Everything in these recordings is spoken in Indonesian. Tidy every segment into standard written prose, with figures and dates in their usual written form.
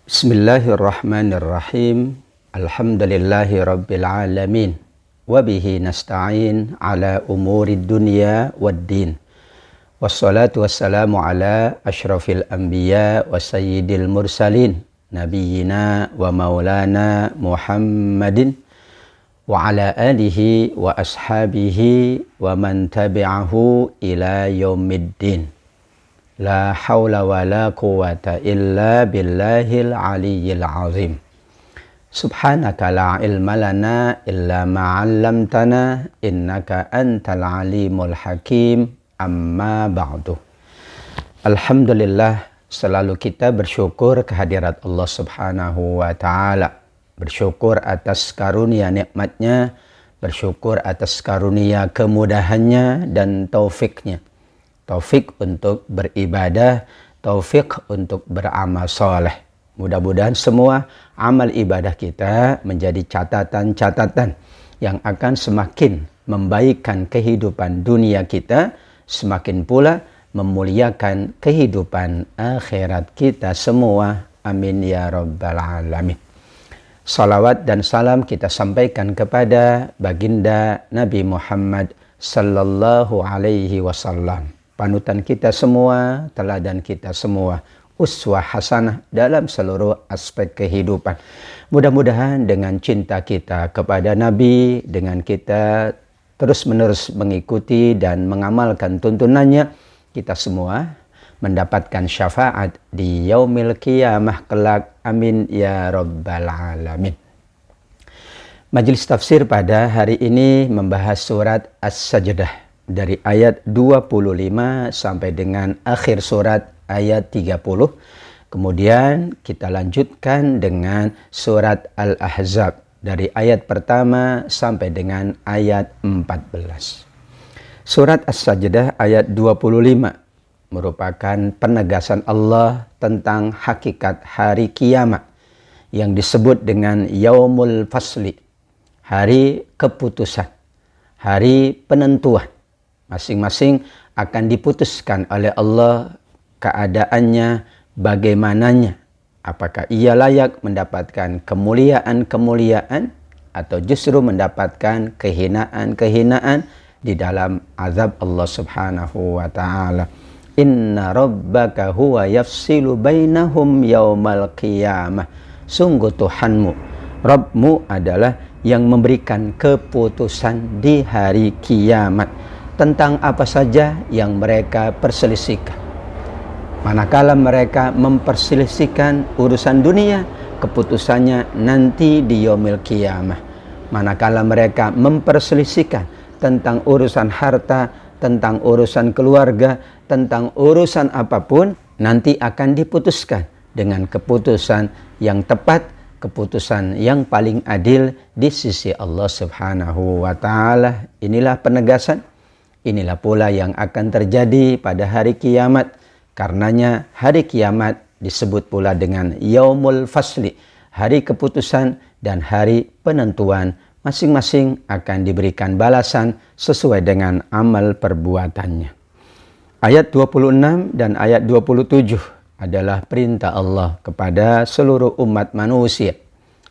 Bismillahirrahmanirrahim. Alhamdulillahi rabbil alamin. Wabihi nasta'in ala umurid dunya waddin. Wassalatu wassalamu ala ashrafil anbiya wa sayyidil mursalin. Nabiyyina wa maulana Muhammadin. Wa ala alihi wa ashabihi wa man tabi'ahu ila yaumiddin. La hawla wa la quwata illa billahil aliyyil azim. Subhanaka la ilma lana illa ma'allamtana innaka antal alimul hakim. Amma ba'du. Alhamdulillah, selalu kita bersyukur kehadirat Allah subhanahu wa ta'ala. Bersyukur atas karunia nikmatnya, bersyukur atas karunia kemudahannya dan taufiknya. Taufik untuk beribadah, taufik untuk beramal soleh. Mudah-mudahan semua amal ibadah kita menjadi catatan-catatan yang akan semakin membaikkan kehidupan dunia kita, semakin pula memuliakan kehidupan akhirat kita semua. Amin ya rabbal alamin. Salawat dan salam kita sampaikan kepada baginda Nabi Muhammad sallallahu alaihi wasallam. Panutan kita semua, teladan kita semua, uswah hasanah dalam seluruh aspek kehidupan. Mudah-mudahan dengan cinta kita kepada Nabi, dengan kita terus-menerus mengikuti dan mengamalkan tuntunannya, kita semua mendapatkan syafaat di yaumil qiyamah kelak. Amin ya rabbal alamin. Majelis tafsir pada hari ini membahas surat As-Sajdah dari ayat 25 sampai dengan akhir surat ayat 30. Kemudian kita lanjutkan dengan surat Al-Ahzab dari ayat pertama sampai dengan ayat 14. Surat As-Sajdah ayat 25 merupakan penegasan Allah tentang hakikat hari kiamat yang disebut dengan Yaumul Fasli, hari keputusan, hari penentuan. Masing-masing akan diputuskan oleh Allah keadaannya, bagaimananya. Apakah ia layak mendapatkan kemuliaan-kemuliaan atau justru mendapatkan kehinaan-kehinaan di dalam azab Allah subhanahu wa ta'ala. Inna rabbaka huwa yafsilu bainahum yaumal qiyamah. Sungguh Tuhanmu, Rabbmu adalah yang memberikan keputusan di hari kiamat tentang apa saja yang mereka perselisihkan. Manakala mereka memperselisihkan urusan dunia, keputusannya nanti di yaumil qiyamah. Manakala mereka memperselisihkan tentang urusan harta, tentang urusan keluarga, tentang urusan apapun, nanti akan diputuskan dengan keputusan yang tepat, keputusan yang paling adil di sisi Allah subhanahu wa ta'ala. Inilah penegasan. Inilah pula yang akan terjadi pada hari kiamat. Karenanya hari kiamat disebut pula dengan Yaumul Fasli, hari keputusan dan hari penentuan. Masing-masing akan diberikan balasan sesuai dengan amal perbuatannya. Ayat 26 dan ayat 27 adalah perintah Allah kepada seluruh umat manusia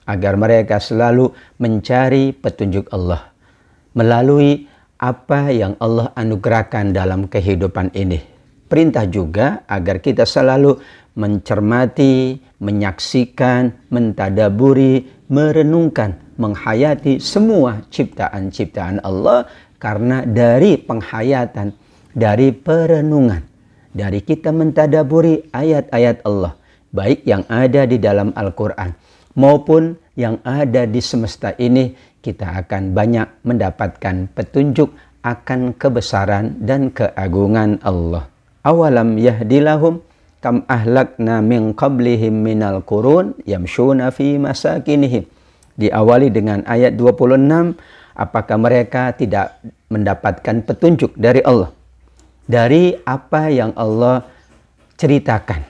agar mereka selalu mencari petunjuk Allah melalui apa yang Allah anugerahkan dalam kehidupan ini. Perintah juga agar kita selalu mencermati, menyaksikan, mentadaburi, merenungkan, menghayati semua ciptaan-ciptaan Allah. Karena dari penghayatan, dari perenungan, dari kita mentadaburi ayat-ayat Allah, baik yang ada di dalam Al-Quran maupun yang ada di semesta ini, kita akan banyak mendapatkan petunjuk akan kebesaran dan keagungan Allah. Awalam yahdilahum kam ahlakna min qablihim minal qurun yamshuna fi masakinihim. Diawali dengan ayat 26, apakah mereka tidak mendapatkan petunjuk dari Allah? Dari apa yang Allah ceritakan.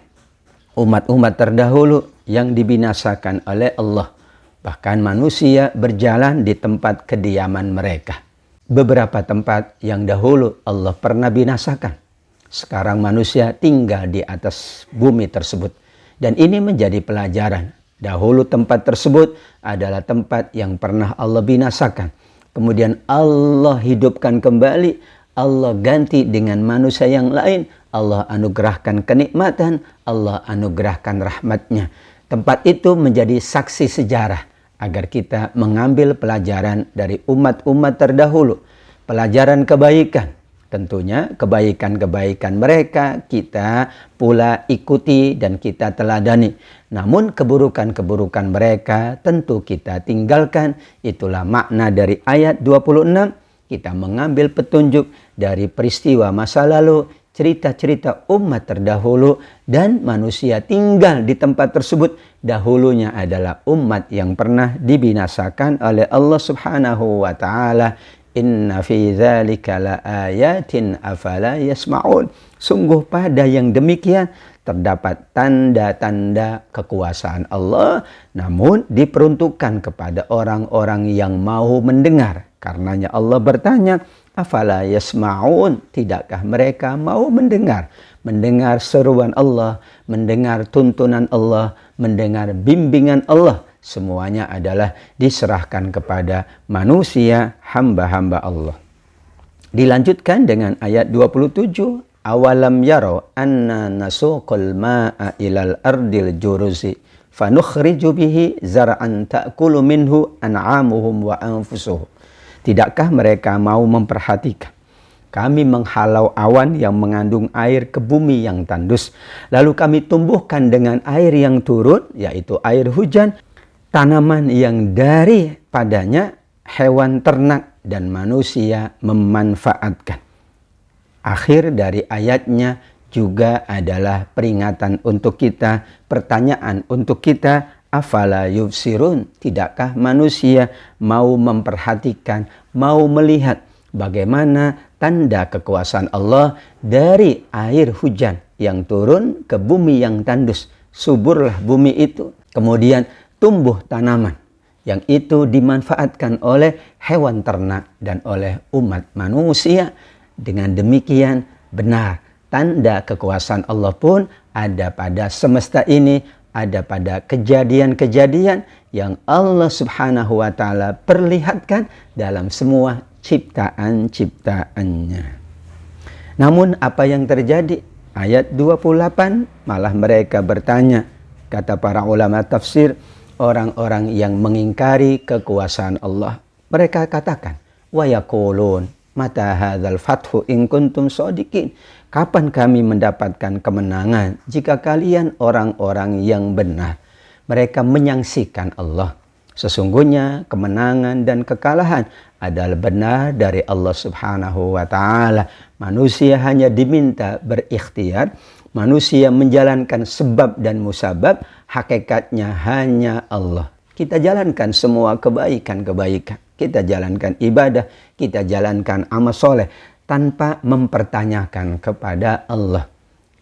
Umat-umat terdahulu yang dibinasakan oleh Allah. Bahkan manusia berjalan di tempat kediaman mereka. Beberapa tempat yang dahulu Allah pernah binasakan. Sekarang manusia tinggal di atas bumi tersebut. Dan ini menjadi pelajaran. Dahulu tempat tersebut adalah tempat yang pernah Allah binasakan. Kemudian Allah hidupkan kembali, Allah ganti dengan manusia yang lain, Allah anugerahkan kenikmatan, Allah anugerahkan rahmatnya. Tempat itu menjadi saksi sejarah agar kita mengambil pelajaran dari umat-umat terdahulu. Pelajaran kebaikan. Tentunya kebaikan-kebaikan mereka kita pula ikuti dan kita teladani. Namun keburukan-keburukan mereka tentu kita tinggalkan. Itulah makna dari ayat 26. Kita mengambil petunjuk dari peristiwa masa lalu, cerita-cerita umat terdahulu, dan manusia tinggal di tempat tersebut. Dahulunya adalah umat yang pernah dibinasakan oleh Allah Subhanahu wa Ta'ala. Inna fi dzalika laayatin afala yasma'un. Sungguh pada yang demikian terdapat tanda-tanda kekuasaan Allah, namun diperuntukkan kepada orang-orang yang mau mendengar. Karenanya Allah bertanya, afala yasma'un, tidakkah mereka mau mendengar? Mendengar seruan Allah, mendengar tuntunan Allah, mendengar bimbingan Allah. Semuanya adalah diserahkan kepada manusia, hamba-hamba Allah. Dilanjutkan dengan ayat 27. Awalam yaro anna nasuqul ma'a ilal ardil juruzi fanukhriju bihi zar'an ta'kulu minhu an'amuhum wa anfusuhum. Tidakkah mereka mau memperhatikan? Kami menghalau awan yang mengandung air ke bumi yang tandus. Lalu kami tumbuhkan dengan air yang turun, yaitu air hujan, tanaman yang dari padanya hewan ternak dan manusia memanfaatkan. Akhir dari ayatnya juga adalah peringatan untuk kita, pertanyaan untuk kita, afala yubsirun, tidakkah manusia mau memperhatikan, mau melihat bagaimana tanda kekuasaan Allah dari air hujan yang turun ke bumi yang tandus. Suburlah bumi itu, kemudian tumbuh tanaman yang itu dimanfaatkan oleh hewan ternak dan oleh umat manusia. Dengan demikian benar tanda kekuasaan Allah pun ada pada semesta ini, ada pada kejadian-kejadian yang Allah Subhanahu wa Ta'ala perlihatkan dalam semua ciptaan-ciptaannya. Namun apa yang terjadi? Ayat 28 malah mereka bertanya, kata para ulama tafsir, orang-orang yang mengingkari kekuasaan Allah. Mereka katakan, wa yaqulun mata hadzal fathu in kuntum shadiqin. Kapan kami mendapatkan kemenangan jika kalian orang-orang yang benar? Mereka menyaksikan Allah. Sesungguhnya kemenangan dan kekalahan adalah benar dari Allah Subhanahu wa Ta'ala. Manusia hanya diminta berikhtiar. Manusia menjalankan sebab dan musabab. Hakikatnya hanya Allah. Kita jalankan semua kebaikan-kebaikan. Kita jalankan ibadah. Kita jalankan amal soleh tanpa mempertanyakan kepada Allah.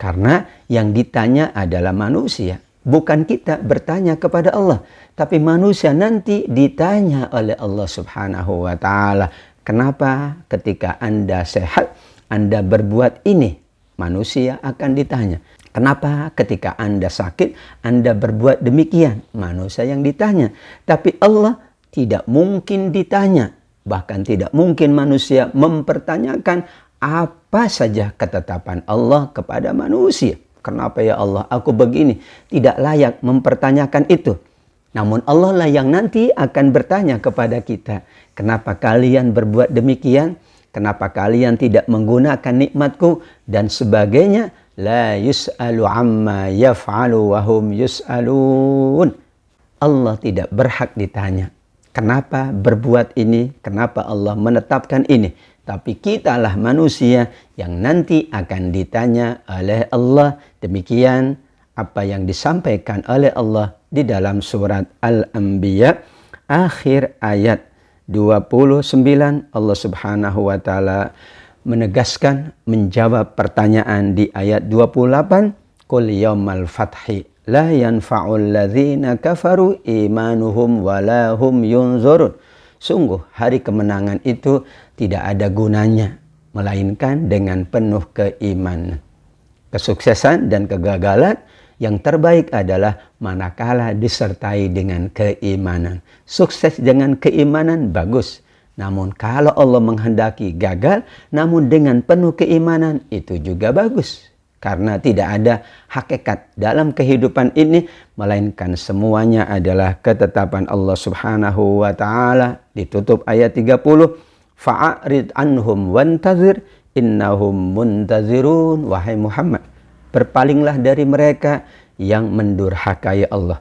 Karena yang ditanya adalah manusia. Bukan kita bertanya kepada Allah. Tapi manusia nanti ditanya oleh Allah Subhanahu wa Ta'ala. Kenapa ketika Anda sehat, Anda berbuat ini? Manusia akan ditanya. Kenapa ketika Anda sakit, Anda berbuat demikian? Manusia yang ditanya. Tapi Allah tidak mungkin ditanya. Bahkan tidak mungkin manusia mempertanyakan apa saja ketetapan Allah kepada manusia. Kenapa ya Allah aku begini? Tidak layak mempertanyakan itu. Namun Allah lah yang nanti akan bertanya kepada kita. Kenapa kalian berbuat demikian? Kenapa kalian tidak menggunakan nikmatku? Dan sebagainya. La yus'alu amma yaf'alu wa hum yus'alun. Allah tidak berhak ditanya. Kenapa berbuat ini? Kenapa Allah menetapkan ini? Tapi kitalah manusia yang nanti akan ditanya oleh Allah. Demikian apa yang disampaikan oleh Allah di dalam surat Al-Anbiya akhir ayat 29. Allah Subhanahu wa Ta'ala menegaskan, menjawab pertanyaan di ayat 28. Qul yaumal fathi la yanfa'ul ladzina kafaru imanuhum walahum yunzurun. Sungguh hari kemenangan itu tidak ada gunanya melainkan dengan penuh keimanan. Kesuksesan dan kegagalan Yang terbaik adalah manakala disertai dengan keimanan. Sukses dengan keimanan bagus. Namun kalau Allah menghendaki gagal, namun dengan penuh keimanan itu juga bagus. Karena tidak ada hakikat dalam kehidupan ini, melainkan semuanya adalah ketetapan Allah Subhanahu wa ta'ala. Ditutup ayat 30. Fa'arid anhum wantazir innahum muntazirun. Wahai Muhammad, berpalinglah dari mereka yang mendurhakai Allah.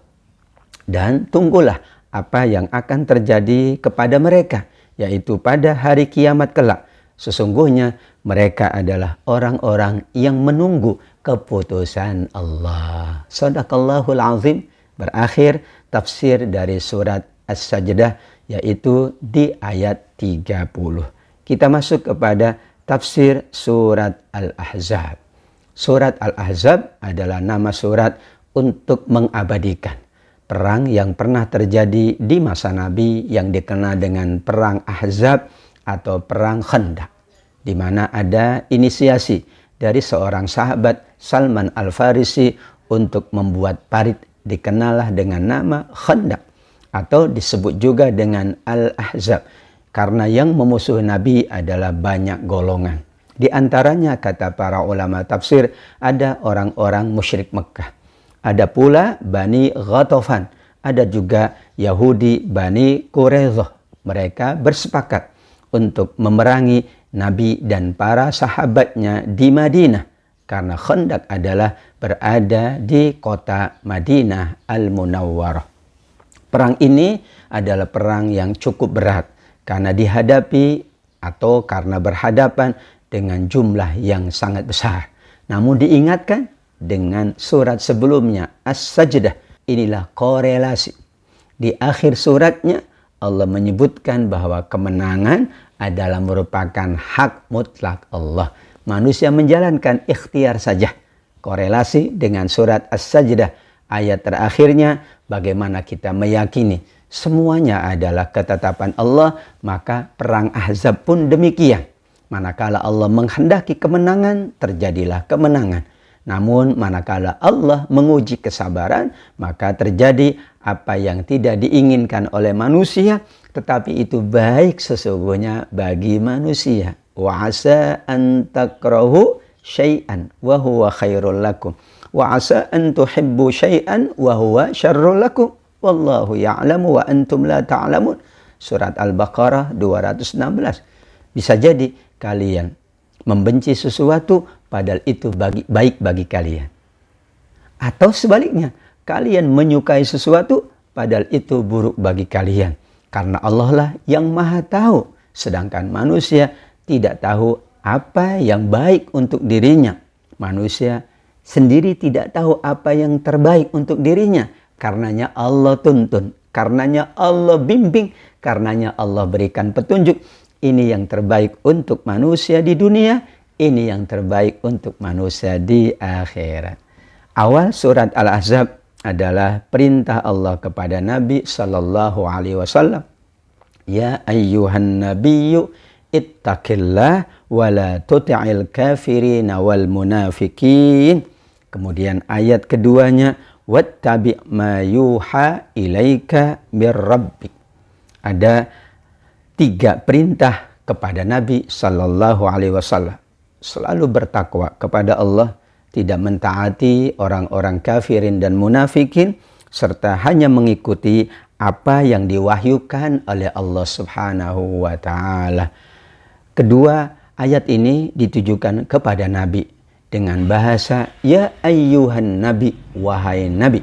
Dan tunggulah apa yang akan terjadi kepada mereka, yaitu pada hari kiamat kelak. Sesungguhnya mereka adalah orang-orang yang menunggu keputusan Allah. Shadaqallahul azim. Berakhir tafsir dari surat As-Sajdah, yaitu di ayat 30. Kita masuk kepada tafsir surat Al-Ahzab. Surat Al-Ahzab adalah nama surat untuk mengabadikan perang yang pernah terjadi di masa Nabi yang dikenal dengan perang Ahzab atau perang Khandaq, di mana ada inisiasi dari seorang sahabat Salman Al-Farisi untuk membuat parit dikenallah dengan nama Khandaq atau disebut juga dengan Al-Ahzab, karena yang memusuhi Nabi adalah banyak golongan. Di antaranya kata para ulama tafsir ada orang-orang musyrik Mekah. Ada pula Bani Ghatafan, ada juga Yahudi Bani Quraidah. Mereka bersepakat untuk memerangi Nabi dan para sahabatnya di Madinah, karena Khandaq adalah berada di kota Madinah Al-Munawwarah. Perang ini adalah perang yang cukup berat karena dihadapi atau karena berhadapan dengan jumlah yang sangat besar. Namun diingatkan dengan surat sebelumnya As-Sajdah, inilah korelasi. Di akhir suratnya Allah menyebutkan bahwa kemenangan adalah merupakan hak mutlak Allah. Manusia menjalankan ikhtiar saja. Korelasi dengan surat As-Sajdah ayat terakhirnya, bagaimana kita meyakini semuanya adalah ketetapan Allah, maka perang Ahzab pun demikian. Manakala Allah menghendaki kemenangan, terjadilah kemenangan. Namun manakala Allah menguji kesabaran, maka terjadi apa yang tidak diinginkan oleh manusia, tetapi itu baik sesungguhnya bagi manusia. Wa asa an takrahu syai'an wa huwa khairul lakum. Wa asa an tuhibbu syai'an wa huwa syarrul lakum. Wallahu ya'lamu wa antum la ta'lamun. Surat Al-Baqarah 216. Bisa jadi kalian membenci sesuatu padahal itu baik bagi kalian. Atau sebaliknya, kalian menyukai sesuatu padahal itu buruk bagi kalian. Karena Allah lah yang maha tahu, sedangkan manusia tidak tahu apa yang baik untuk dirinya. Manusia sendiri tidak tahu apa yang terbaik untuk dirinya. Karenanya Allah tuntun, karenanya Allah bimbing, karenanya Allah berikan petunjuk. Ini yang terbaik untuk manusia di dunia, ini yang terbaik untuk manusia di akhirat. Awal surat Al-Ahzab adalah perintah Allah kepada Nabi sallallahu alaihi wasallam. Ya ayyuhan nabiyyu ittaqillah wa la tuti'il kafirin wal munafikin. Kemudian ayat keduanya, wattabi' ma yuha ilaika mir rabbik. Ada 3 perintah kepada Nabi sallallahu alaihi wasallam. Selalu bertakwa kepada Allah, tidak mentaati orang-orang kafirin dan munafikin, serta hanya mengikuti apa yang diwahyukan oleh Allah Subhanahu wa ta'ala. Kedua, ayat ini ditujukan kepada Nabi dengan bahasa ya ayyuhan nabi, wahai Nabi.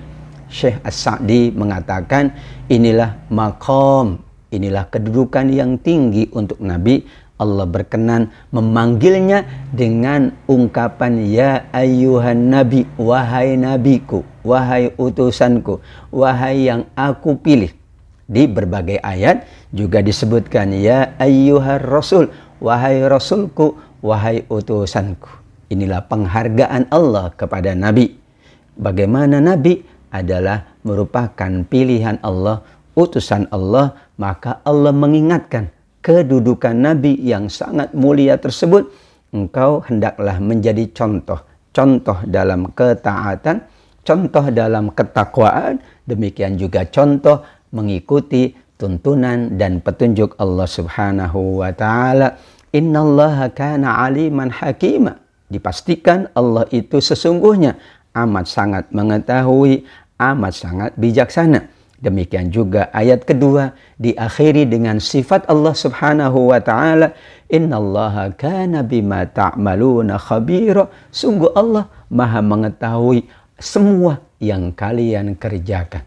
Syekh As-Sa'di mengatakan inilah maqam, inilah kedudukan yang tinggi untuk Nabi. Allah berkenan memanggilnya dengan ungkapan ya ayyuhan nabi, wahai nabiku, wahai utusanku, wahai yang aku pilih. Di berbagai ayat juga disebutkan ya ayyuhar rasul, wahai rasulku, wahai utusanku. Inilah penghargaan Allah kepada Nabi. Bagaimana Nabi adalah merupakan pilihan Allah, utusan Allah, maka Allah mengingatkan kedudukan Nabi yang sangat mulia tersebut. Engkau hendaklah menjadi contoh dalam ketaatan, contoh dalam ketakwaan, demikian juga contoh mengikuti tuntunan dan petunjuk Allah Subhanahu wa taala. Innallaha kana aliman hakima. Dipastikan Allah itu sesungguhnya amat sangat mengetahui, amat sangat bijaksana. Demikian juga ayat kedua diakhiri dengan sifat Allah Subhanahu wa taala, innallaha kana bima ta'maluna khabira. Sungguh Allah Maha mengetahui semua yang kalian kerjakan.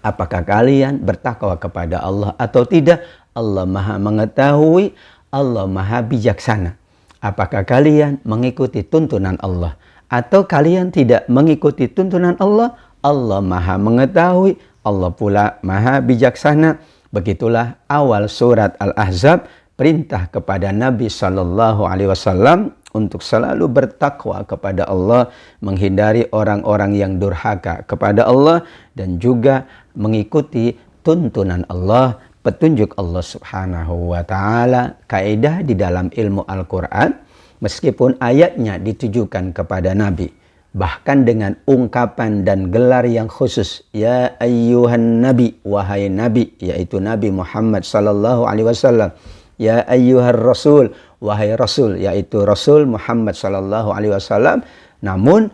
Apakah kalian bertakwa kepada Allah atau tidak? Allah Maha mengetahui, Allah Maha bijaksana. Apakah kalian mengikuti tuntunan Allah atau kalian tidak mengikuti tuntunan Allah? Allah Maha mengetahui, Allah pula Maha bijaksana. Begitulah awal surat Al-Ahzab, perintah kepada Nabi SAW untuk selalu bertakwa kepada Allah, menghindari orang-orang yang durhaka kepada Allah, dan juga mengikuti tuntunan Allah, petunjuk Allah Subhanahu wa taala. Kaidah di dalam ilmu Al-Quran, meskipun ayatnya ditujukan kepada Nabi, bahkan dengan ungkapan dan gelar yang khusus, ya ayyuhan nabi, wahai nabi, yaitu Nabi Muhammad sallallahu alaihi wasallam, ya ayyuhar rasul, wahai rasul, yaitu Rasul Muhammad sallallahu alaihi wasallam. Namun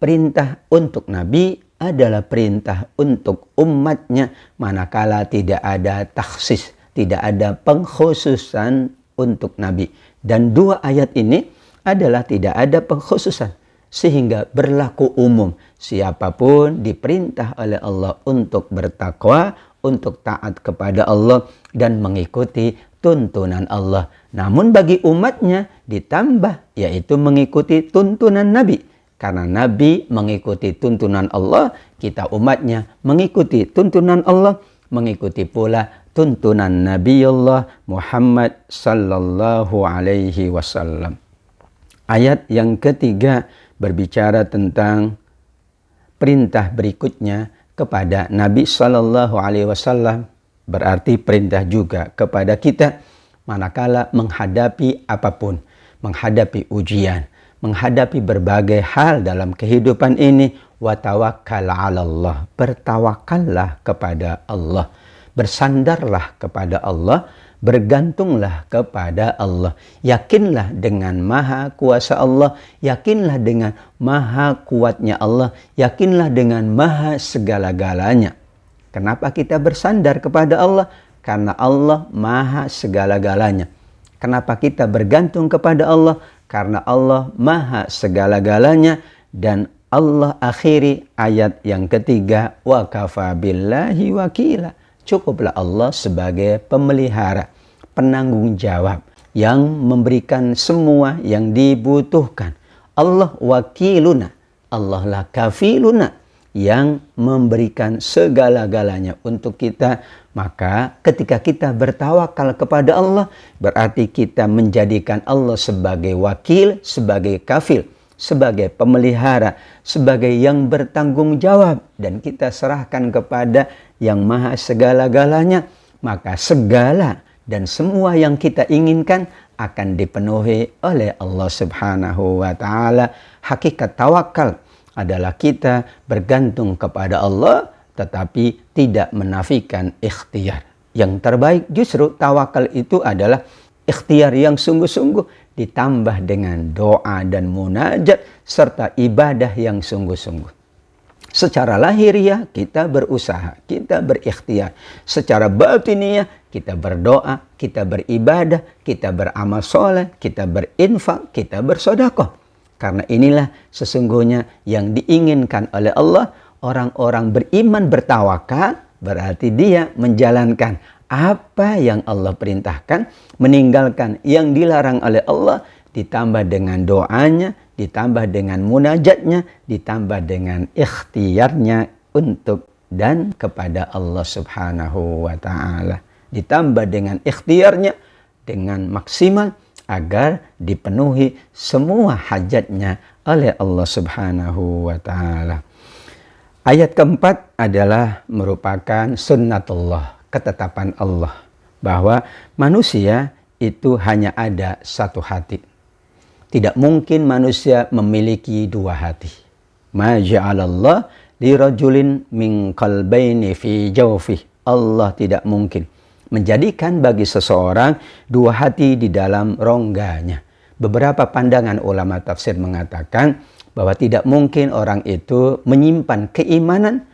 perintah untuk Nabi adalah perintah untuk umatnya, manakala tidak ada takhsis, tidak ada pengkhususan untuk Nabi. Dan dua ayat ini adalah tidak ada pengkhususan, sehingga berlaku umum. Siapapun diperintah oleh Allah untuk bertakwa, untuk taat kepada Allah dan mengikuti tuntunan Allah. Namun bagi umatnya ditambah, yaitu mengikuti tuntunan Nabi. Karena Nabi mengikuti tuntunan Allah, kita umatnya mengikuti tuntunan Allah, mengikuti pula tuntunan Nabiullah Muhammad sallallahu alaihi wasallam. Ayat yang ketiga berbicara tentang perintah berikutnya kepada Nabi sallallahu alaihi wasallam, berarti perintah juga kepada kita manakala menghadapi apapun, menghadapi ujian, menghadapi berbagai hal dalam kehidupan ini. Wa tawakkal 'alallah, bertawakallah kepada Allah, bersandarlah kepada Allah, bergantunglah kepada Allah. Yakinlah dengan maha kuasa Allah, yakinlah dengan maha kuatnya Allah, yakinlah dengan maha segala-galanya. Kenapa kita bersandar kepada Allah? Karena Allah maha segala-galanya. Kenapa kita bergantung kepada Allah? Karena Allah maha segala-galanya. Dan Allah akhiri ayat yang ketiga, wa kafa billahi wakila. Cukuplah Allah sebagai pemelihara, penanggung jawab, yang memberikan semua yang dibutuhkan. Allah wakiluna, Allah lah kafiluna, yang memberikan segala-galanya untuk kita. Maka ketika kita bertawakal kepada Allah, berarti kita menjadikan Allah sebagai wakil, sebagai kafil, sebagai pemelihara, sebagai yang bertanggung jawab, dan kita serahkan kepada yang maha segala-galanya. Maka segala dan semua yang kita inginkan akan dipenuhi oleh Allah Subhanahu wa taala. Hakikat tawakal adalah kita bergantung kepada Allah tetapi tidak menafikan ikhtiar. Yang terbaik justru tawakal itu adalah ikhtiar yang sungguh-sungguh ditambah dengan doa dan munajat serta ibadah yang sungguh-sungguh. Secara lahiriah kita berusaha, kita berikhtiar. Secara batiniah kita berdoa, kita beribadah, kita beramal soleh, kita berinfak, kita bersedekah. Karena inilah sesungguhnya yang diinginkan oleh Allah. Orang-orang beriman bertawakal berarti dia menjalankan apa yang Allah perintahkan, meninggalkan yang dilarang oleh Allah, ditambah dengan doanya, ditambah dengan munajatnya, ditambah dengan ikhtiarnya untuk dan kepada Allah Subhanahu wa taala. Ditambah dengan ikhtiarnya dengan maksimal agar dipenuhi semua hajatnya oleh Allah Subhanahu wa taala. Ayat keempat adalah merupakan sunnatullah, ketetapan Allah, bahwa manusia itu hanya ada 1 hati. Tidak mungkin manusia memiliki 2 hati. Ma ja'alallah li rajulin min qalbaini fi jawfih. Allah tidak mungkin menjadikan bagi seseorang dua hati di dalam rongganya. Beberapa pandangan ulama tafsir mengatakan bahwa tidak mungkin orang itu menyimpan keimanan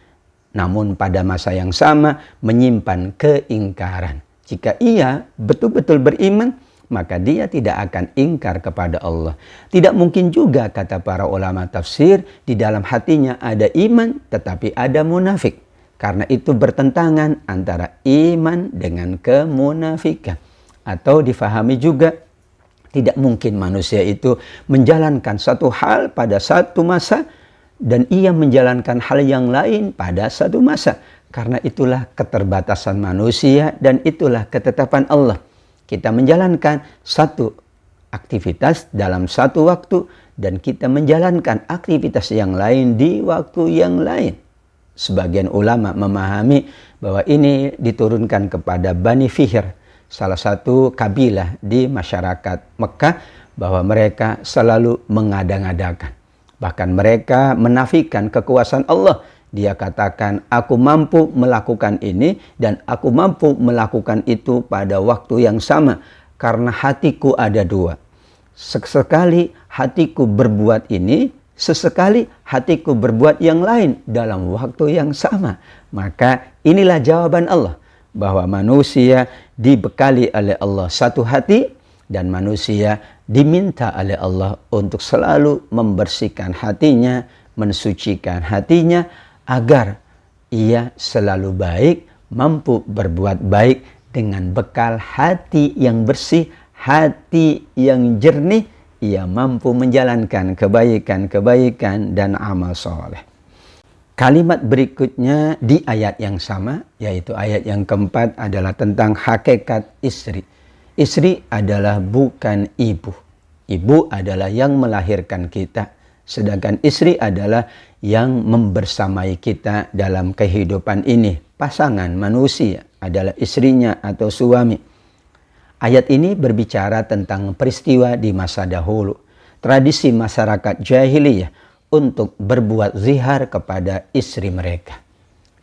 namun pada masa yang sama menyimpan keingkaran. Jika ia betul-betul beriman, maka dia tidak akan ingkar kepada Allah. Tidak mungkin juga, kata para ulama tafsir, di dalam hatinya ada iman tetapi ada munafik. Karena itu bertentangan antara iman dengan kemunafikan. Atau difahami juga, tidak mungkin manusia itu menjalankan satu hal pada satu masa dan ia menjalankan hal yang lain pada satu masa. Karena itulah keterbatasan manusia dan itulah ketetapan Allah. Kita menjalankan satu aktivitas dalam satu waktu dan kita menjalankan aktivitas yang lain di waktu yang lain. Sebagian ulama memahami bahwa ini diturunkan kepada Bani Fihr, salah satu kabilah di masyarakat Mekah, bahwa mereka selalu mengada-ngadakan. Bahkan mereka menafikan kekuasaan Allah. Dia katakan, aku mampu melakukan ini dan aku mampu melakukan itu pada waktu yang sama. Karena hatiku ada dua. Sesekali hatiku berbuat ini, sesekali hatiku berbuat yang lain dalam waktu yang sama. Maka inilah jawaban Allah. Bahwa manusia dibekali oleh Allah satu hati dan manusia diminta oleh Allah untuk selalu membersihkan hatinya, mensucikan hatinya, agar ia selalu baik, mampu berbuat baik dengan bekal hati yang bersih, hati yang jernih, ia mampu menjalankan kebaikan-kebaikan dan amal soleh. Kalimat berikutnya di ayat yang sama, yaitu ayat yang keempat adalah tentang hakikat istri. Istri adalah bukan ibu. Ibu adalah yang melahirkan kita. Sedangkan istri adalah yang membersamai kita dalam kehidupan ini. Pasangan manusia adalah istrinya atau suami. Ayat ini berbicara tentang peristiwa di masa dahulu. Tradisi masyarakat jahiliyah untuk berbuat zihar kepada istri mereka.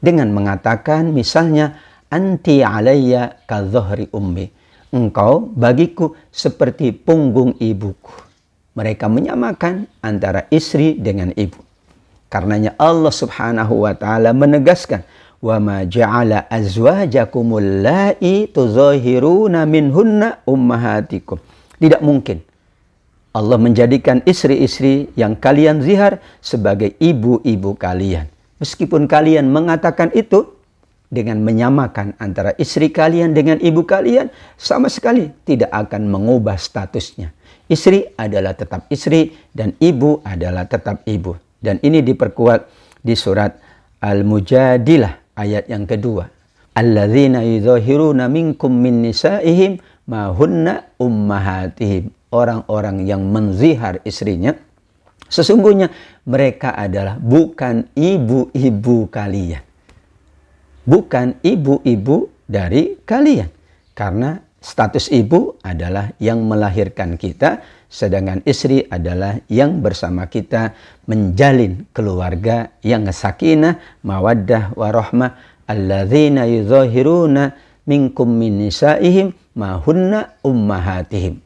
Dengan mengatakan misalnya, anti alayya ka dhuhri ummi. Engkau bagiku seperti punggung ibuku. Mereka menyamakan antara istri dengan ibu. Karenanya Allah Subhanahu wa taala menegaskan, "Wa ma ja'ala azwajakumul la'i tuzahiruna minhunna ummahatikum." Tidak mungkin Allah menjadikan istri-istri yang kalian zihar sebagai ibu-ibu kalian. Meskipun kalian mengatakan itu dengan menyamakan antara istri kalian dengan ibu kalian, sama sekali tidak akan mengubah statusnya. Istri adalah tetap istri dan ibu adalah tetap ibu. Dan ini diperkuat di surat Al-Mujadilah ayat yang kedua. Alladzina yudhahiruna minkum min nisa'ihim ma hunna ummahatihim. Orang-orang yang menzihar istrinya, sesungguhnya mereka adalah bukan ibu-ibu kalian. Bukan ibu-ibu dari kalian. Karena status ibu adalah yang melahirkan kita, sedangkan istri adalah yang bersama kita menjalin keluarga yang sakinah, mawaddah, warahmah. Alladzina yudhahiruna minkum min nisa'ihim ma hunna ummahatihim.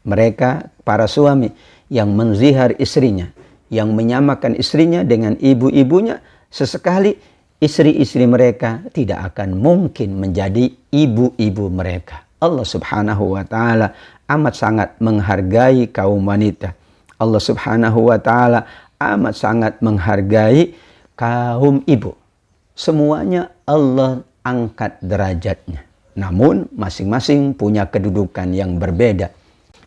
Mereka, para suami yang menzihar istrinya, yang menyamakan istrinya dengan ibu-ibunya, sesekali istri-istri mereka tidak akan mungkin menjadi ibu-ibu mereka. Allah Subhanahu wa taala amat sangat menghargai kaum wanita. Allah Subhanahu wa taala amat sangat menghargai kaum ibu. Semuanya Allah angkat derajatnya. Namun masing-masing punya kedudukan yang berbeda.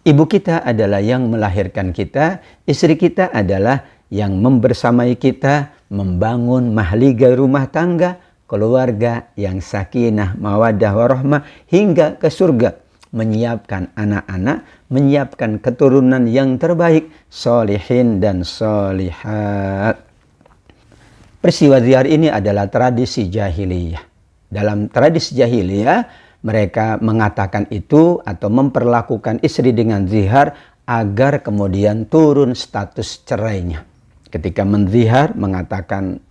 Ibu kita adalah yang melahirkan kita, istri kita adalah yang membersamai kita, membangun mahligai rumah tangga, keluarga yang sakinah, mawaddah, warahmah hingga ke surga. Menyiapkan anak-anak, menyiapkan keturunan yang terbaik, solihin dan solihat. Peristiwa zihar ini adalah tradisi jahiliyah. Dalam tradisi jahiliyah, mereka mengatakan itu atau memperlakukan istri dengan zihar agar kemudian turun status cerainya. Ketika menzihar mengatakan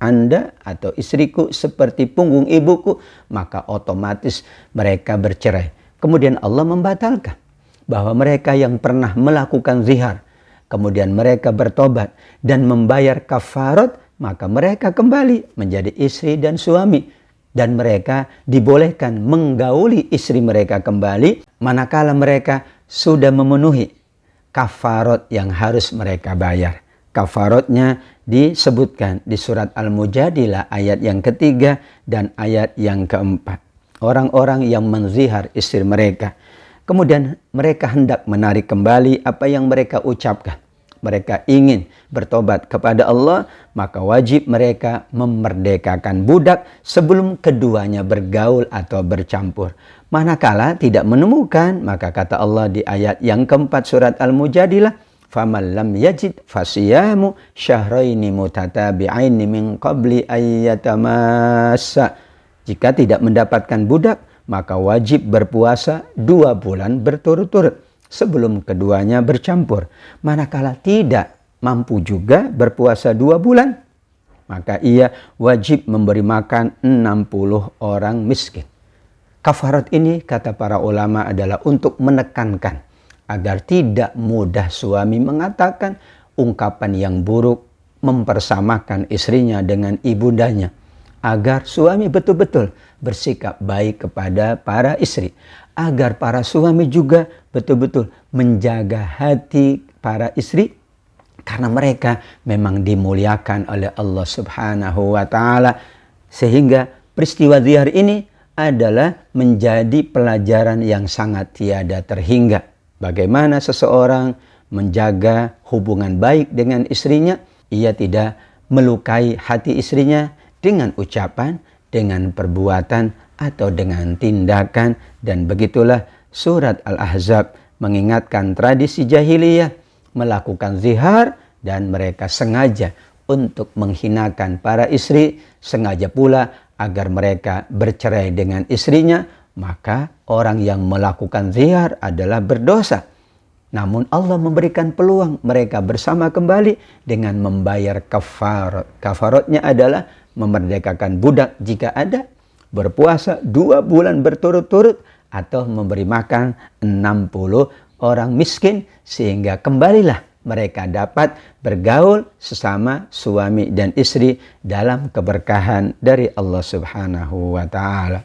Anda atau istriku seperti punggung ibuku, maka otomatis mereka bercerai. Kemudian Allah membatalkan bahwa mereka yang pernah melakukan zihar, kemudian mereka bertobat dan membayar kafarat, maka mereka kembali menjadi istri dan suami. Dan mereka dibolehkan menggauli istri mereka kembali manakala mereka sudah memenuhi kafarat yang harus mereka bayar. Kafaratnya disebutkan di surat Al-Mujadilah ayat yang ketiga dan ayat yang keempat. Orang-orang yang menzihar istri mereka, kemudian mereka hendak menarik kembali apa yang mereka ucapkan. Mereka ingin bertobat kepada Allah, maka wajib mereka memerdekakan budak sebelum keduanya bergaul atau bercampur. Manakala tidak menemukan, maka kata Allah di ayat yang keempat surat Al-Mujadilah, "Faman lam yajid fasiyamu syahraini mutatabi'aini min qabli ayyatamassa." Jika tidak mendapatkan budak, maka wajib berpuasa 2 bulan berturut-turut sebelum keduanya bercampur. Manakala tidak mampu juga berpuasa 2 bulan, maka ia wajib memberi makan 60 orang miskin. Kafarat ini kata para ulama adalah untuk menekankan agar tidak mudah suami mengatakan ungkapan yang buruk mempersamakan istrinya dengan ibundanya, agar suami betul-betul bersikap baik kepada para istri, agar para suami juga betul-betul menjaga hati para istri, karena mereka memang dimuliakan oleh Allah Subhanahu wa Ta'ala. Sehingga peristiwa zihar ini adalah menjadi pelajaran yang sangat tiada terhingga. Bagaimana seseorang menjaga hubungan baik dengan istrinya, ia tidak melukai hati istrinya dengan ucapan, dengan perbuatan, atau dengan tindakan. Dan begitulah surat Al-Ahzab mengingatkan tradisi jahiliyah melakukan zihar, dan mereka sengaja untuk menghinakan para istri, sengaja pula agar mereka bercerai dengan istrinya. Maka orang yang melakukan zihar adalah berdosa. Namun Allah memberikan peluang mereka bersama kembali dengan membayar kafarat. Kafaratnya adalah memerdekakan budak jika ada, berpuasa 2 bulan berturut-turut, atau memberi makan 60 orang miskin, sehingga kembalilah mereka dapat bergaul sesama suami dan istri dalam keberkahan dari Allah Subhanahu wa Ta'ala.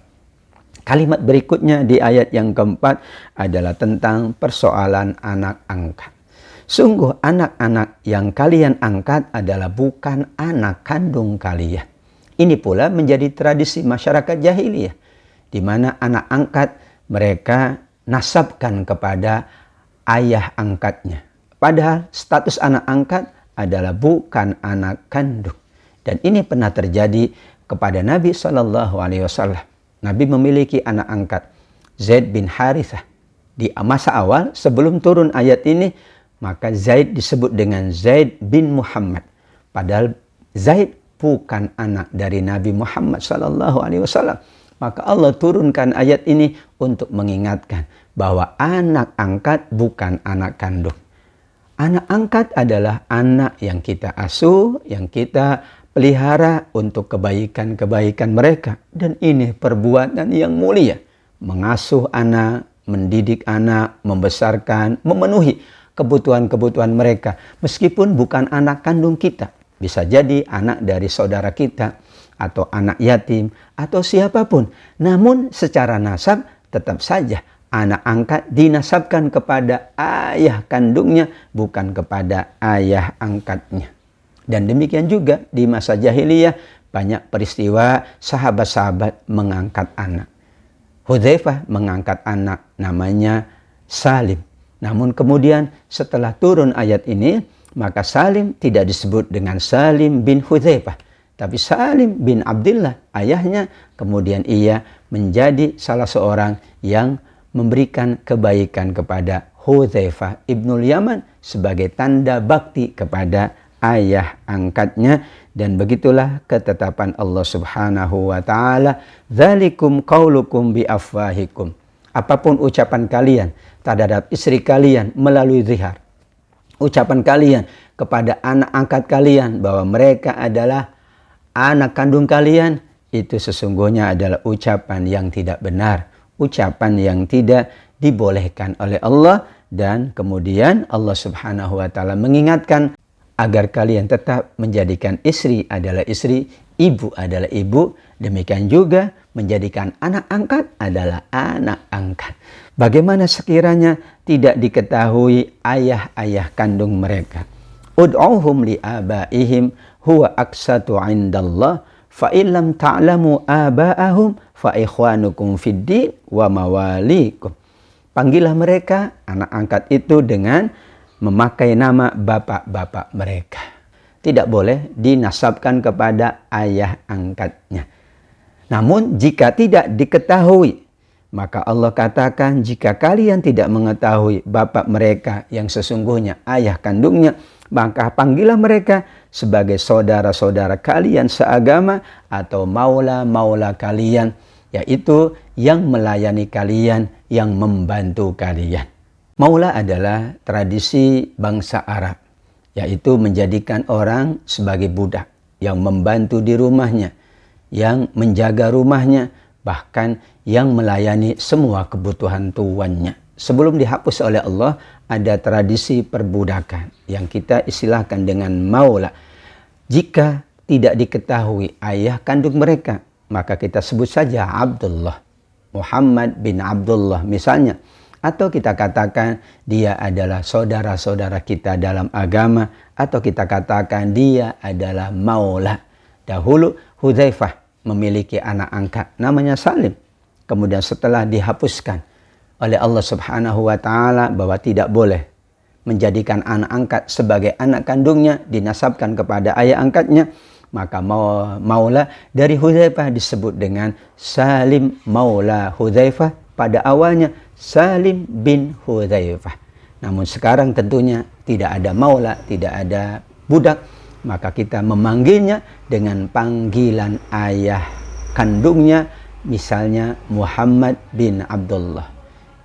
Kalimat berikutnya di ayat yang keempat adalah tentang persoalan anak angkat. Sungguh anak-anak yang kalian angkat adalah bukan anak kandung kalian. Ini pula menjadi tradisi masyarakat jahiliyah, di mana anak angkat mereka nasabkan kepada ayah angkatnya. Padahal status anak angkat adalah bukan anak kandung. Dan ini pernah terjadi kepada Nabi SAW. Nabi memiliki anak angkat, Zaid bin Harithah. Di masa awal sebelum turun ayat ini, maka Zaid disebut dengan Zaid bin Muhammad. Padahal Zaid bukan anak dari Nabi Muhammad SAW. Maka Allah turunkan ayat ini untuk mengingatkan bahwa anak angkat bukan anak kandung. Anak angkat adalah anak yang kita asuh, yang kita pelihara untuk kebaikan-kebaikan mereka. Dan ini perbuatan yang mulia. Mengasuh anak, mendidik anak, membesarkan, memenuhi kebutuhan-kebutuhan mereka. Meskipun bukan anak kandung kita. Bisa jadi anak dari saudara kita, atau anak yatim, atau siapapun. Namun secara nasab tetap saja anak angkat dinasabkan kepada ayah kandungnya, bukan kepada ayah angkatnya. Dan demikian juga di masa jahiliyah banyak peristiwa sahabat-sahabat mengangkat anak. Hudzaifah mengangkat anak namanya Salim. Namun kemudian setelah turun ayat ini, maka Salim tidak disebut dengan Salim bin Hudzaifah, tapi Salim bin Abdullah ayahnya. Kemudian ia menjadi salah seorang yang memberikan kebaikan kepada Hudzaifah ibnul Yaman sebagai tanda bakti kepada ayah angkatnya. Dan begitulah ketetapan Allah Subhanahu wa Ta'ala, dzalikum qaulukum bi afwahikum. Apapun ucapan kalian terhadap istri kalian melalui zihar, ucapan kalian kepada anak angkat kalian bahwa mereka adalah anak kandung kalian, itu sesungguhnya adalah ucapan yang tidak benar, ucapan yang tidak dibolehkan oleh Allah. Dan kemudian Allah Subhanahu wa taala mengingatkan agar kalian tetap menjadikan istri adalah istri, ibu adalah ibu, demikian juga menjadikan anak angkat adalah anak angkat. Bagaimana sekiranya tidak diketahui ayah-ayah kandung mereka? Ud'uhum li abaihim huwa aqsatu 'indallah fa illam ta'lamu aba'ahum fa ikhwanukum fid din wa mawalikum. Panggillah mereka, anak angkat itu, dengan memakai nama bapak-bapak mereka. Tidak boleh dinasabkan kepada ayah angkatnya. Namun jika tidak diketahui, maka Allah katakan, jika kalian tidak mengetahui bapak mereka yang sesungguhnya ayah kandungnya, maka panggillah mereka sebagai saudara-saudara kalian seagama atau maula-maula kalian, yaitu yang melayani kalian, yang membantu kalian. Maula adalah tradisi bangsa Arab, yaitu menjadikan orang sebagai budak yang membantu di rumahnya, yang menjaga rumahnya, bahkan yang melayani semua kebutuhan tuannya. Sebelum dihapus oleh Allah, ada tradisi perbudakan yang kita istilahkan dengan maula. Jika tidak diketahui ayah kandung mereka, maka kita sebut saja Abdullah, Muhammad bin Abdullah misalnya. Atau kita katakan dia adalah saudara-saudara kita dalam agama. Atau kita katakan dia adalah maula. Dahulu Hudzaifah memiliki anak angkat namanya Salim. Kemudian setelah dihapuskan oleh Allah Subhanahu wa taala bahwa tidak boleh menjadikan anak angkat sebagai anak kandungnya, dinasabkan kepada ayah angkatnya, maka maula dari Hudzaifah disebut dengan Salim maula Hudzaifah. Pada awalnya Salim bin Hudzaifah. Namun sekarang tentunya tidak ada maula, tidak ada budak, maka kita memanggilnya dengan panggilan ayah kandungnya, misalnya Muhammad bin Abdullah,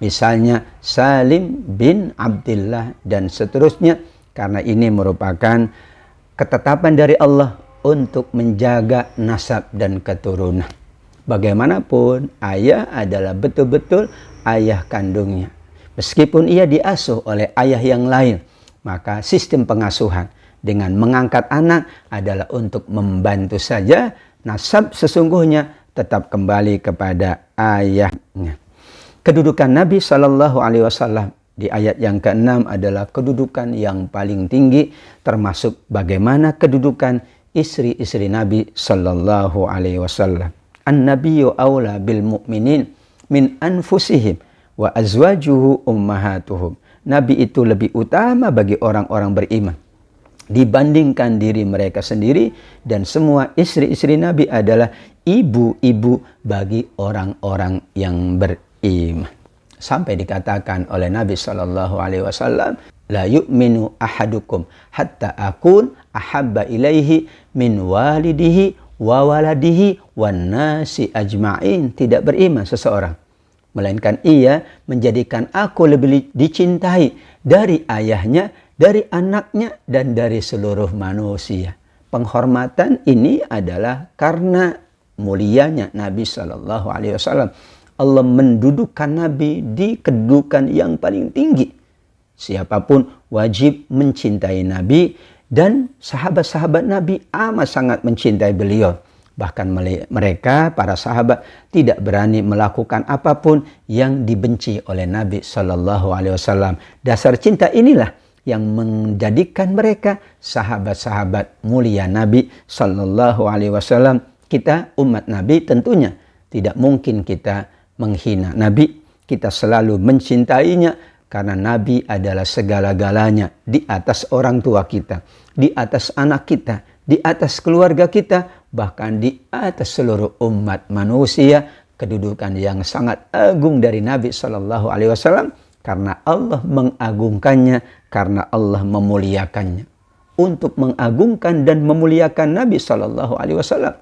misalnya Salim bin Abdullah, dan seterusnya, karena ini merupakan ketetapan dari Allah untuk menjaga nasab dan keturunan. Bagaimanapun, ayah adalah betul-betul ayah kandungnya. Meskipun ia diasuh oleh ayah yang lain, maka sistem pengasuhan dengan mengangkat anak adalah untuk membantu saja. Nasab sesungguhnya tetap kembali kepada ayahnya. Kedudukan Nabi SAW di ayat yang ke-6 adalah kedudukan yang paling tinggi, termasuk bagaimana kedudukan istri-istri Nabi SAW. An-nabiyyu aula bil mu'minin min anfusihim wa azwajuhu ummahatuhum. Nabi itu lebih utama bagi orang-orang beriman dibandingkan diri mereka sendiri, dan semua istri-istri Nabi adalah ibu-ibu bagi orang-orang yang beriman. Sampai dikatakan oleh Nabi SAW, la yu'minu ahadukum hatta akun ahabba ilaihi min walidihi wa waladihi wan nasi ajma'in. Tidak beriman seseorang melainkan ia menjadikan aku lebih dicintai dari ayahnya, dari anaknya, dan dari seluruh manusia. Penghormatan ini adalah karena mulianya Nabi SAW. Allah mendudukan Nabi di kedudukan yang paling tinggi. Siapapun wajib mencintai Nabi, dan sahabat-sahabat Nabi amat sangat mencintai beliau. Bahkan mereka, para sahabat, tidak berani melakukan apapun yang dibenci oleh Nabi SAW. Dasar cinta inilah yang menjadikan mereka sahabat-sahabat mulia Nabi SAW. Kita umat Nabi tentunya tidak mungkin kita menghina Nabi. Kita selalu mencintainya karena Nabi adalah segala-galanya di atas orang tua kita, di atas anak kita, di atas keluarga kita, bahkan di atas seluruh umat manusia. Kedudukan yang sangat agung dari Nabi SAW karena Allah mengagungkannya, karena Allah memuliakannya. Untuk mengagungkan dan memuliakan Nabi SAW,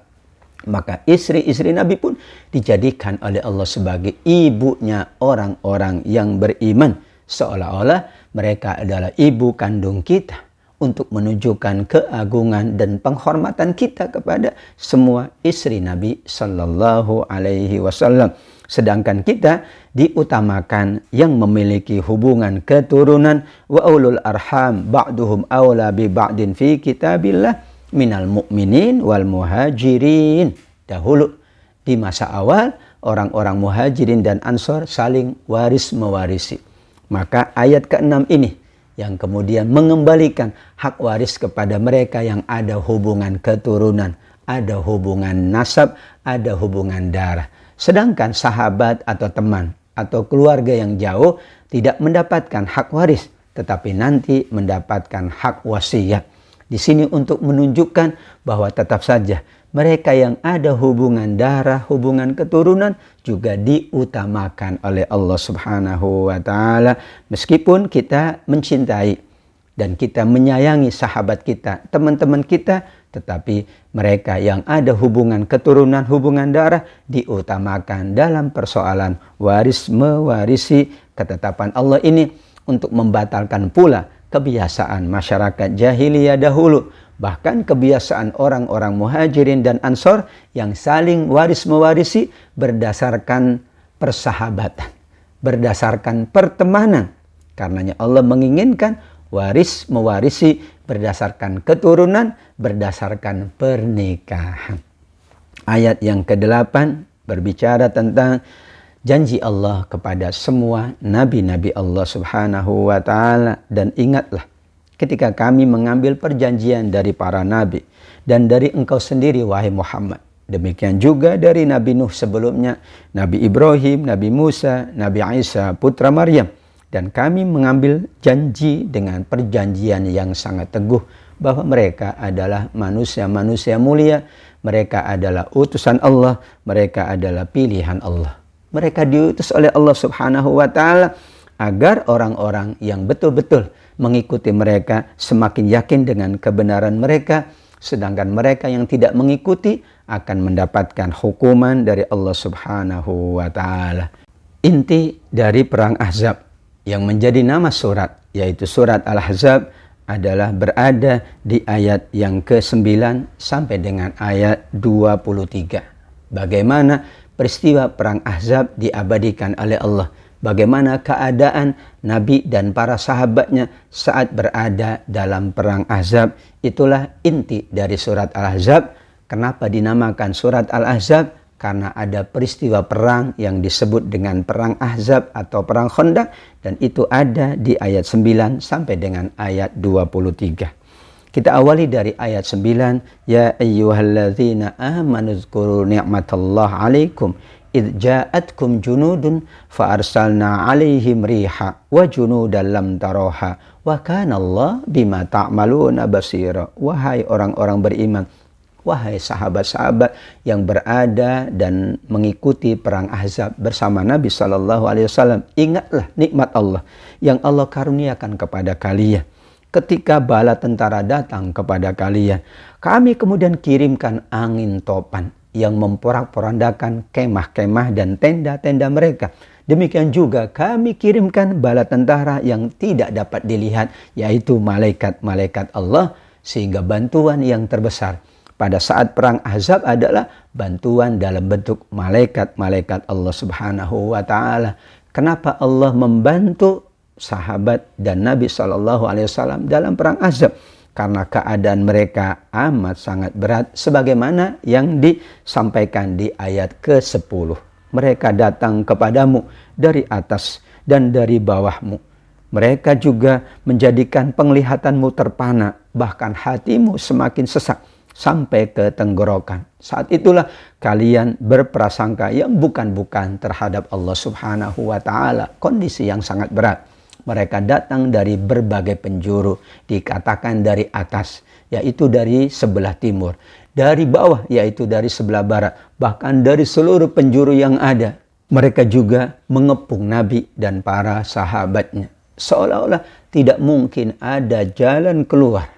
maka istri-istri Nabi pun dijadikan oleh Allah sebagai ibunya orang-orang yang beriman. Seolah-olah mereka adalah ibu kandung kita, untuk menunjukkan keagungan dan penghormatan kita kepada semua istri Nabi Sallallahu Alaihi Wasallam. Sedangkan kita diutamakan yang memiliki hubungan keturunan, wa ulul arham ba'duhum awla bi ba'din fi kitabillah minal mu'minin wal muhajirin. Dahulu di masa awal orang-orang muhajirin dan ansor saling waris mewarisi. Maka ayat ke-6 ini yang kemudian mengembalikan hak waris kepada mereka yang ada hubungan keturunan, ada hubungan nasab, ada hubungan darah. Sedangkan sahabat atau teman atau keluarga yang jauh tidak mendapatkan hak waris, tetapi nanti mendapatkan hak wasiat. Di sini untuk menunjukkan bahwa tetap saja mereka yang ada hubungan darah, hubungan keturunan juga diutamakan oleh Allah Subhanahu wa Ta'ala. Meskipun kita mencintai dan kita menyayangi sahabat kita, teman-teman kita, tetapi mereka yang ada hubungan keturunan, hubungan darah diutamakan dalam persoalan waris mewarisi. Ketetapan Allah ini untuk membatalkan pula kebiasaan masyarakat jahiliyah dahulu. Bahkan kebiasaan orang-orang muhajirin dan ansor yang saling waris mewarisi berdasarkan persahabatan, berdasarkan pertemanan. Karenanya Allah menginginkan waris mewarisi berdasarkan keturunan, berdasarkan pernikahan. Ayat yang ke-8 berbicara tentang janji Allah kepada semua nabi-nabi Allah Subhanahu wa Ta'ala. Dan ingatlah, ketika kami mengambil perjanjian dari para nabi dan dari engkau sendiri wahai Muhammad, demikian juga dari Nabi Nuh sebelumnya, Nabi Ibrahim, Nabi Musa, Nabi Isa putra Maryam, dan kami mengambil janji dengan perjanjian yang sangat teguh bahwa mereka adalah manusia-manusia mulia, mereka adalah utusan Allah, mereka adalah pilihan Allah. Mereka diutus oleh Allah Subhanahu wa Ta'ala agar orang-orang yang betul-betul mengikuti mereka semakin yakin dengan kebenaran mereka, sedangkan mereka yang tidak mengikuti akan mendapatkan hukuman dari Allah Subhanahu wa Ta'ala. Inti dari perang Ahzab yang menjadi nama surat, yaitu surat Al-Ahzab, adalah berada di ayat yang ke-9 sampai dengan ayat 23. Bagaimana peristiwa perang Ahzab diabadikan oleh Allah, bagaimana keadaan Nabi dan para sahabatnya saat berada dalam perang Ahzab. Itulah inti dari surat Al-Ahzab. Kenapa dinamakan surat Al-Ahzab? Karena ada peristiwa perang yang disebut dengan perang Ahzab atau perang Khandaq, dan itu ada di ayat 9 sampai dengan ayat 23. Kita awali dari ayat 9. Ya ayyuhalladzina amanu dzkuru ni'matallahi 'alaikum idh ja'atkum junudun fa arsalna 'alaihim riha wa junudan lam taroha wa kana Allah bima ta'maluna basira. Wahai orang-orang beriman, wahai sahabat-sahabat yang berada dan mengikuti perang Ahzab bersama Nabi SAW, ingatlah nikmat Allah yang Allah karuniakan kepada kalian. Ketika bala tentara datang kepada kalian, kami kemudian kirimkan angin topan yang memporak-porandakan kemah-kemah dan tenda-tenda mereka. Demikian juga kami kirimkan bala tentara yang tidak dapat dilihat, yaitu malaikat-malaikat Allah, sehingga bantuan yang terbesar pada saat perang Ahzab adalah bantuan dalam bentuk malaikat-malaikat Allah Subhanahu wa Ta'ala. Kenapa Allah membantu sahabat dan Nabi SAW dalam perang Ahzab? Karena keadaan mereka amat sangat berat, sebagaimana yang disampaikan di ayat ke-10. Mereka datang kepadamu dari atas dan dari bawahmu. Mereka juga menjadikan penglihatanmu terpana, bahkan hatimu semakin sesak sampai ke tenggorokan. Saat itulah kalian berprasangka yang bukan-bukan terhadap Allah Subhanahu wa Ta'ala. Kondisi yang sangat berat. Mereka datang dari berbagai penjuru, dikatakan dari atas, yaitu dari sebelah timur, dari bawah, yaitu dari sebelah barat, bahkan dari seluruh penjuru yang ada. Mereka juga mengepung Nabi dan para sahabatnya, seolah-olah tidak mungkin ada jalan keluar.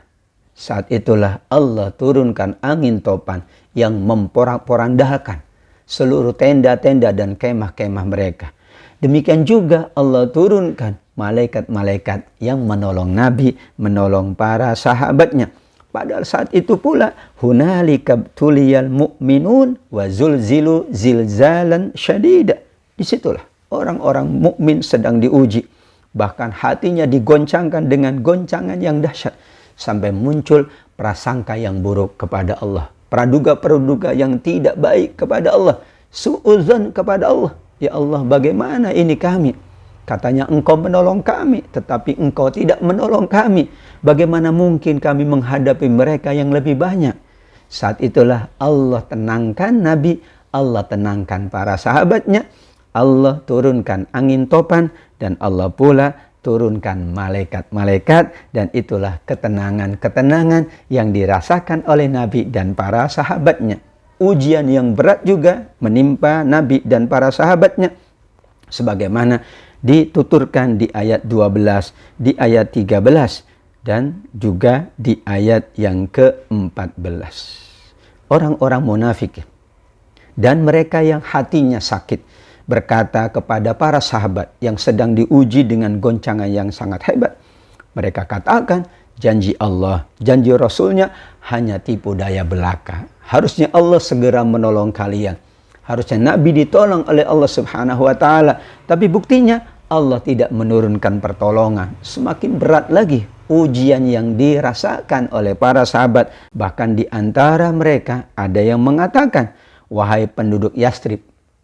Saat itulah Allah turunkan angin topan yang memporak-porandakan seluruh tenda-tenda dan kemah-kemah mereka. Demikian juga Allah turunkan malaikat-malaikat yang menolong Nabi, menolong para sahabatnya. Padahal saat itu pula hunalika tuliyal mu'minun wa zulzilu zilzalan syadida. Disitulah orang-orang mukmin sedang diuji. Bahkan hatinya digoncangkan dengan goncangan yang dahsyat. Sampai muncul prasangka yang buruk kepada Allah. Praduga-praduga yang tidak baik kepada Allah. Su'udzon kepada Allah. Ya Allah, bagaimana ini kami? Katanya engkau menolong kami, tetapi engkau tidak menolong kami. Bagaimana mungkin kami menghadapi mereka yang lebih banyak? Saat itulah Allah tenangkan Nabi, Allah tenangkan para sahabatnya, Allah turunkan angin topan, dan Allah pula turunkan malaikat-malaikat, dan itulah ketenangan-ketenangan yang dirasakan oleh Nabi dan para sahabatnya. Ujian yang berat juga menimpa Nabi dan para sahabatnya, sebagaimana dituturkan di ayat 12, di ayat 13, dan juga di ayat yang ke-14. Orang-orang munafik dan mereka yang hatinya sakit berkata kepada para sahabat yang sedang diuji dengan goncangan yang sangat hebat. Mereka katakan, janji Allah, janji Rasulnya hanya tipu daya belaka. Harusnya Allah segera menolong kalian. Harusnya Nabi ditolong oleh Allah Subhanahu wa Ta'ala. Tapi buktinya Allah tidak menurunkan pertolongan. Semakin berat lagi ujian yang dirasakan oleh para sahabat. Bahkan di antara mereka ada yang mengatakan, wahai penduduk Yathrib.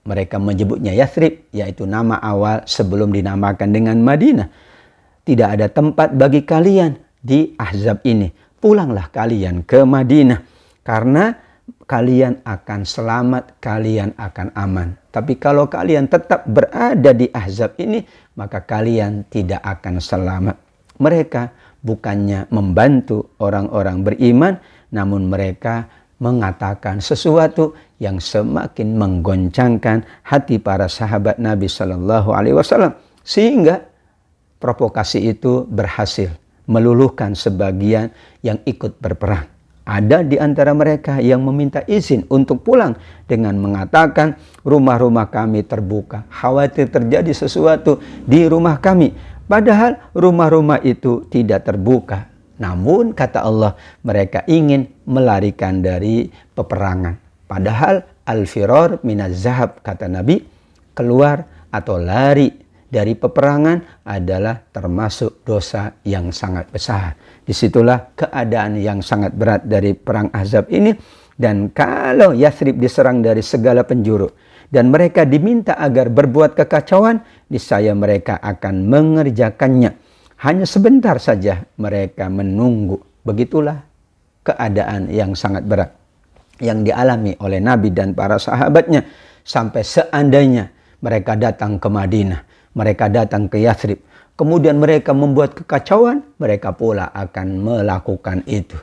Mereka menyebutnya Yathrib, yaitu nama awal sebelum dinamakan dengan Madinah. Tidak ada tempat bagi kalian di Ahzab ini. Pulanglah kalian ke Madinah. Karena kalian akan selamat, kalian akan aman. Tapi kalau kalian tetap berada di Ahzab ini, maka kalian tidak akan selamat. Mereka bukannya membantu orang-orang beriman, namun mereka mengatakan sesuatu yang semakin menggoncangkan hati para sahabat Nabi Shallallahu Alaihi Wasallam, sehingga provokasi itu berhasil meluluhkan sebagian yang ikut berperang. Ada di antara mereka yang meminta izin untuk pulang dengan mengatakan, rumah-rumah kami terbuka, khawatir terjadi sesuatu di rumah kami. Padahal rumah-rumah itu tidak terbuka. Namun kata Allah, mereka ingin melarikan dari peperangan. Padahal al-firar minaz zahab, kata Nabi, keluar atau lari dari peperangan adalah termasuk dosa yang sangat besar. Disitulah keadaan yang sangat berat dari perang Ahzab ini. Dan kalau Yathrib diserang dari segala penjuru dan mereka diminta agar berbuat kekacauan, niscaya mereka akan mengerjakannya. Hanya sebentar saja mereka menunggu. Begitulah keadaan yang sangat berat yang dialami oleh Nabi dan para sahabatnya. Sampai seandainya mereka datang ke Madinah, mereka datang ke Yathrib, kemudian mereka membuat kekacauan, mereka pula akan melakukan itu.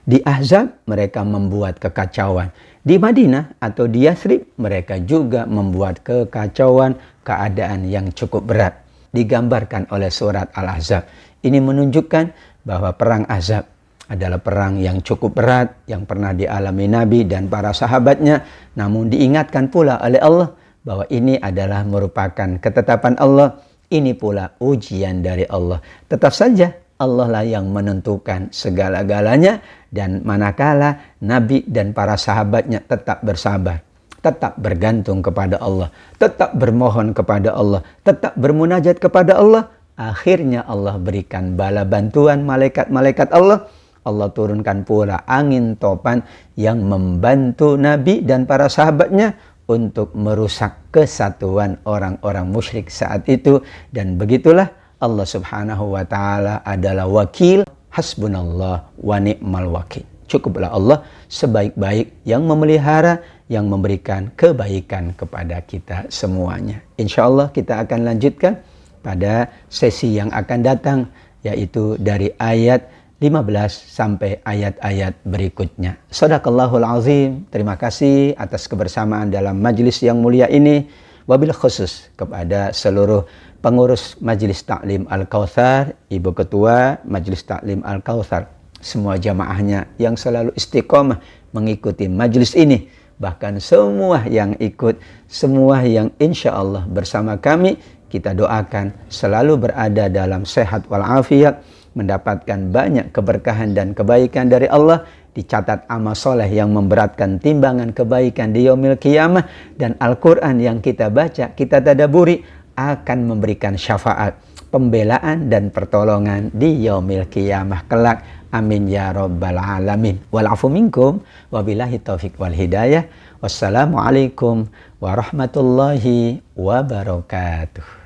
Di Ahzab mereka membuat kekacauan. Di Madinah atau di Yathrib mereka juga membuat kekacauan, keadaan yang cukup berat. Digambarkan oleh surat Al-Ahzab. Ini menunjukkan bahwa perang Ahzab adalah perang yang cukup berat yang pernah dialami Nabi dan para sahabatnya. Namun diingatkan pula oleh Allah bahwa ini adalah merupakan ketetapan Allah. Ini pula ujian dari Allah. Tetap saja Allah lah yang menentukan segala-galanya. Dan manakala Nabi dan para sahabatnya tetap bersabar, tetap bergantung kepada Allah, tetap bermohon kepada Allah, tetap bermunajat kepada Allah, akhirnya Allah berikan bala bantuan malaikat-malaikat Allah. Allah turunkan pula angin topan yang membantu Nabi dan para sahabatnya untuk merusak kesatuan orang-orang musyrik saat itu. Dan begitulah Allah Subhanahu wa Ta'ala adalah wakil. Hasbunallah wa ni'mal wakil. Cukuplah Allah sebaik-baik yang memelihara, yang memberikan kebaikan kepada kita semuanya. Insya Allah kita akan lanjutkan pada sesi yang akan datang, yaitu dari ayat 15 sampai ayat-ayat berikutnya. Shadaqallahul azim. Terima kasih atas kebersamaan dalam majelis yang mulia ini. Wabil khusus kepada seluruh pengurus Majelis Taklim Al-Kautsar, Ibu Ketua Majelis Taklim Al-Kautsar, semua jamaahnya yang selalu istiqomah mengikuti majelis ini. bahkan semua yang ikut, semua yang insya Allah bersama kami, kita doakan selalu berada dalam sehat walafiat, mendapatkan banyak keberkahan dan kebaikan dari Allah, dicatat amal soleh yang memberatkan timbangan kebaikan di yaumil qiyamah, dan Al-Quran yang kita baca, kita tadaburi, akan memberikan syafaat, pembelaan dan pertolongan di yaumil qiyamah kelak. Amin ya rabbal alamin. Wal afu minkum, wabillahi taufiq wal hidayah. Wassalamualaikum warahmatullahi wabarakatuh.